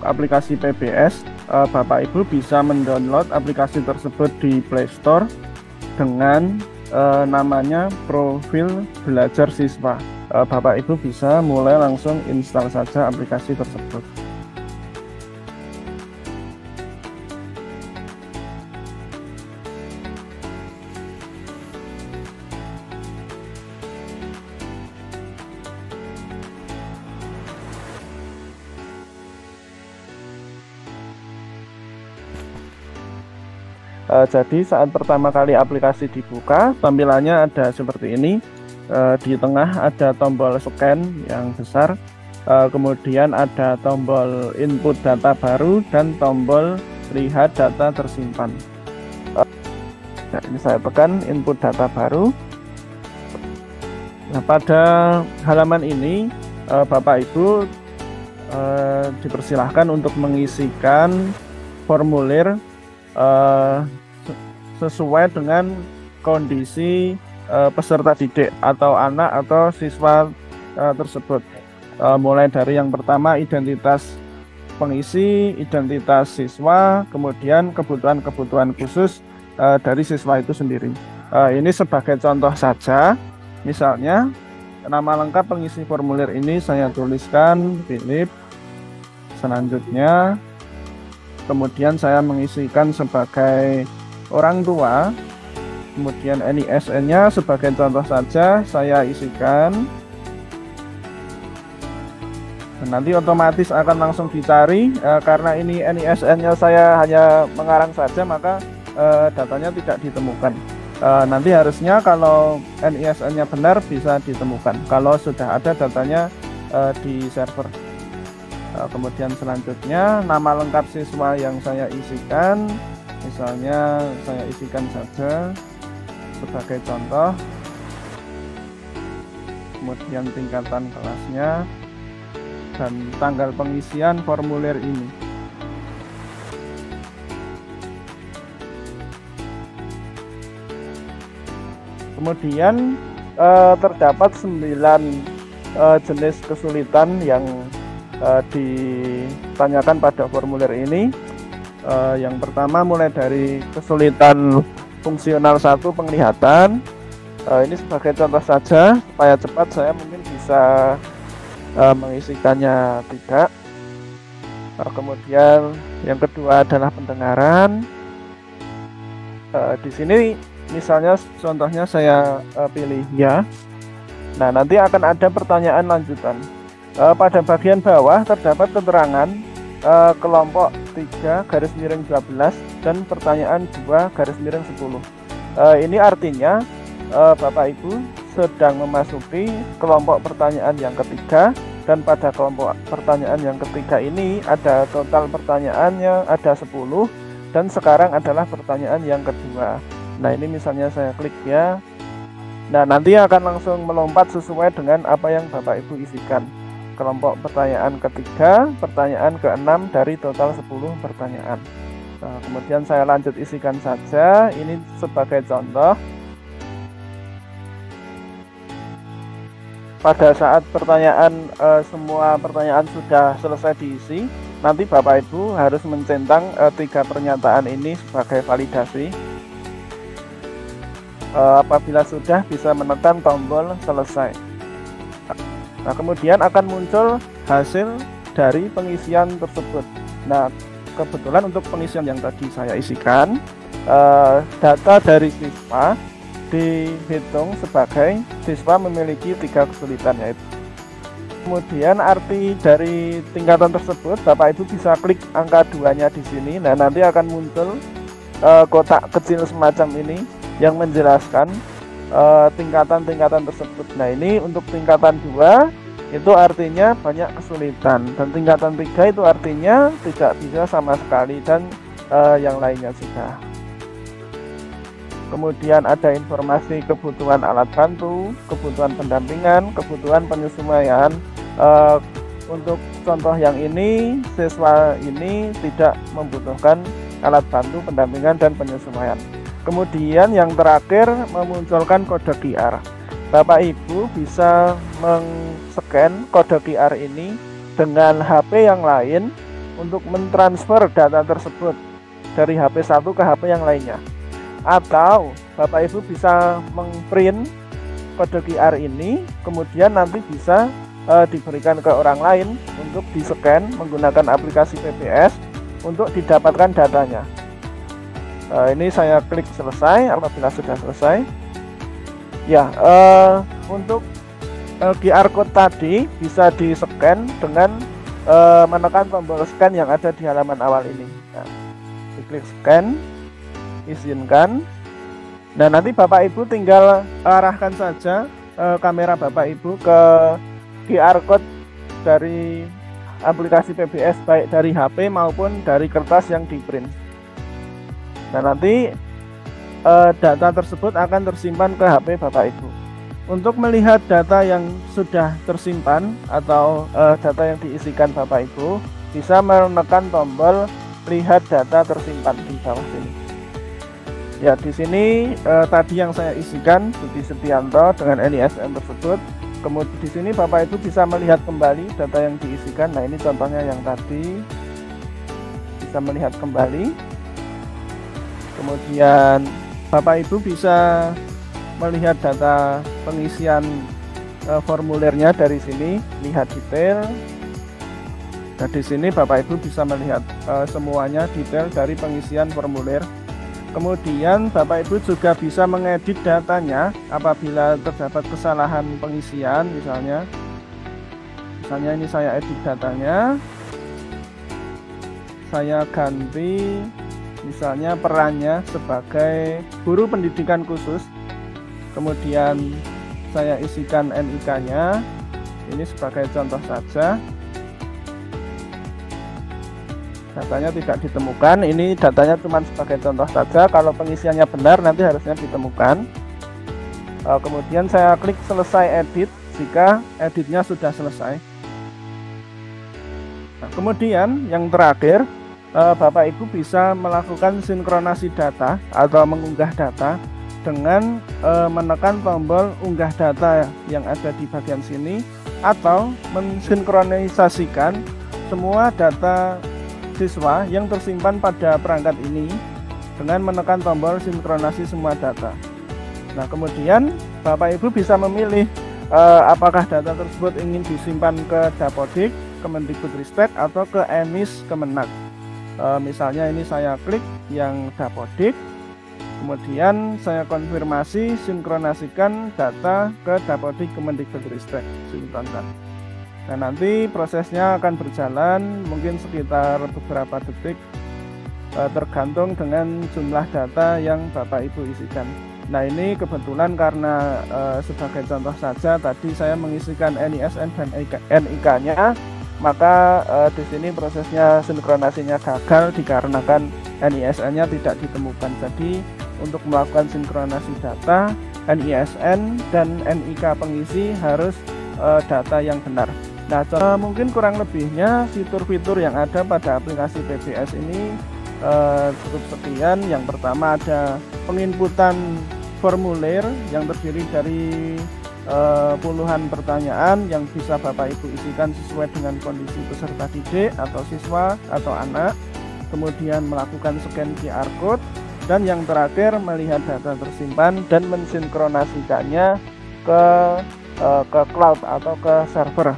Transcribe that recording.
aplikasi PBS, Bapak Ibu bisa mendownload aplikasi tersebut di Play Store dengan namanya Profil Belajar Siswa. Bapak Ibu bisa mulai langsung install saja aplikasi tersebut. Jadi saat pertama kali aplikasi dibuka, tampilannya ada seperti ini. Di tengah ada tombol scan yang besar, kemudian ada tombol input data baru dan tombol lihat data tersimpan. Nah, ini saya tekan input data baru. Nah, pada halaman ini Bapak Ibu dipersilahkan untuk mengisikan formulir sesuai dengan kondisi peserta didik atau anak atau siswa tersebut. Mulai dari yang pertama identitas pengisi, identitas siswa, kemudian kebutuhan-kebutuhan khusus dari siswa itu sendiri. Ini sebagai contoh saja, misalnya nama lengkap pengisi formulir ini saya tuliskan Philip. Selanjutnya kemudian saya mengisikan sebagai orang tua, kemudian NISN-nya sebagai contoh saja saya isikan. Dan nanti otomatis akan langsung dicari, karena ini NISN-nya saya hanya mengarang saja, maka datanya tidak ditemukan. Nanti harusnya kalau NISN-nya benar bisa ditemukan kalau sudah ada datanya di server. Kemudian selanjutnya nama lengkap siswa yang saya isikan, misalnya saya isikan saja sebagai contoh, kemudian tingkatan kelasnya dan tanggal pengisian formulir ini. Kemudian terdapat 9 jenis kesulitan yang ditanyakan pada formulir ini. Yang pertama mulai dari kesulitan fungsional 1 penglihatan. Ini sebagai contoh saja supaya cepat saya mungkin bisa mengisikannya tidak. Kemudian yang kedua adalah pendengaran. Di sini misalnya contohnya saya pilih ya. Nah, nanti akan ada pertanyaan lanjutan. Pada bagian bawah terdapat keterangan kelompok 3 garis miring 12 dan pertanyaan 2 garis miring 10. Ini artinya Bapak Ibu sedang memasuki kelompok pertanyaan yang ketiga, dan pada kelompok pertanyaan yang ketiga ini ada total pertanyaannya ada 10 dan sekarang adalah pertanyaan yang kedua. Nah, ini misalnya saya klik ya. Nah, nanti akan langsung melompat sesuai dengan apa yang Bapak Ibu isikan. Kelompok pertanyaan ketiga, pertanyaan ke-6 dari total 10 pertanyaan. Nah, kemudian saya lanjut isikan saja. Ini sebagai contoh. Pada saat semua pertanyaan sudah selesai diisi, nanti Bapak Ibu harus mencentang 3 pernyataan ini sebagai validasi. Apabila sudah, bisa menekan tombol selesai. Nah, kemudian akan muncul hasil dari pengisian tersebut. Nah, kebetulan untuk pengisian yang tadi saya isikan, data dari siswa dihitung sebagai siswa memiliki 3 kesulitan, yaitu. Kemudian arti dari tingkatan tersebut, Bapak Ibu bisa klik angka 2-nya di sini. Nah, nanti akan muncul kotak kecil semacam ini yang menjelaskan tingkatan-tingkatan tersebut. Nah, ini untuk tingkatan 2 itu artinya banyak kesulitan, dan tingkatan 3 itu artinya tidak bisa sama sekali, dan yang lainnya juga. Kemudian ada informasi kebutuhan alat bantu, kebutuhan pendampingan, kebutuhan penyesuaian. Untuk contoh yang ini, siswa ini tidak membutuhkan alat bantu, pendampingan, dan penyesuaian. Kemudian yang terakhir memunculkan kode QR. Bapak Ibu bisa men-scan kode QR ini dengan HP yang lain untuk mentransfer data tersebut dari HP satu ke HP yang lainnya. Atau Bapak Ibu bisa mengprint kode QR ini, kemudian nanti bisa diberikan ke orang lain untuk di-scan menggunakan aplikasi PBS untuk didapatkan datanya. Ini saya klik selesai. Apabila sudah selesai, ya, untuk QR code tadi bisa di-scan dengan menekan tombol scan yang ada di halaman awal ini. Nah, diklik scan, izinkan. Nah, nanti Bapak Ibu tinggal arahkan saja kamera Bapak Ibu ke QR code dari aplikasi PBS, baik dari HP maupun dari kertas yang di print. Nah, nanti data tersebut akan tersimpan ke HP Bapak Ibu. Untuk melihat data yang sudah tersimpan atau data yang diisikan Bapak Ibu, bisa menekan tombol lihat data tersimpan di bawah sini. Ya, di sini tadi yang saya isikan Budi Setianto dengan NISN tersebut. Kemudian di sini Bapak Ibu bisa melihat kembali data yang diisikan. Nah, ini contohnya yang tadi, bisa melihat kembali. Kemudian Bapak Ibu bisa melihat data pengisian formulirnya dari sini, lihat detail. Nah, di sini Bapak Ibu bisa melihat semuanya detail dari pengisian formulir. Kemudian Bapak Ibu juga bisa mengedit datanya apabila terdapat kesalahan pengisian, misalnya ini saya edit datanya, saya ganti misalnya perannya sebagai guru pendidikan khusus, kemudian saya isikan NIK-nya, ini sebagai contoh saja. Datanya tidak ditemukan, ini datanya cuma sebagai contoh saja. Kalau pengisiannya benar nanti harusnya ditemukan. Kemudian saya klik selesai edit jika editnya sudah selesai. Nah, kemudian yang terakhir, Bapak Ibu bisa melakukan sinkronasi data atau mengunggah data dengan menekan tombol unggah data yang ada di bagian sini, atau mensinkronisasikan semua data siswa yang tersimpan pada perangkat ini dengan menekan tombol sinkronasi semua data. Nah, kemudian Bapak Ibu bisa memilih apakah data tersebut ingin disimpan ke Dapodik, Kemendikbudristek, atau ke EMIS Kemenak. Misalnya ini saya klik yang Dapodik, kemudian saya konfirmasi sinkronasikan data ke Dapodik Kemendikbudristek, sinkronkan. Nah, nanti prosesnya akan berjalan mungkin sekitar beberapa detik, tergantung dengan jumlah data yang Bapak Ibu isikan. Nah, ini kebetulan karena sebagai contoh saja tadi saya mengisikan NISN dan NIK-nya, maka di sini prosesnya sinkronasinya gagal dikarenakan NISN-nya tidak ditemukan. Jadi untuk melakukan sinkronasi data, NISN dan NIK pengisi harus data yang benar. Nah, mungkin kurang lebihnya fitur-fitur yang ada pada aplikasi PBS ini cukup sekian. Yang pertama ada penginputan formulir yang terdiri dari puluhan pertanyaan yang bisa Bapak Ibu isikan sesuai dengan kondisi peserta didik atau siswa atau anak. Kemudian melakukan scan QR code, dan yang terakhir melihat data tersimpan dan mensinkronasikannya ke cloud atau ke server.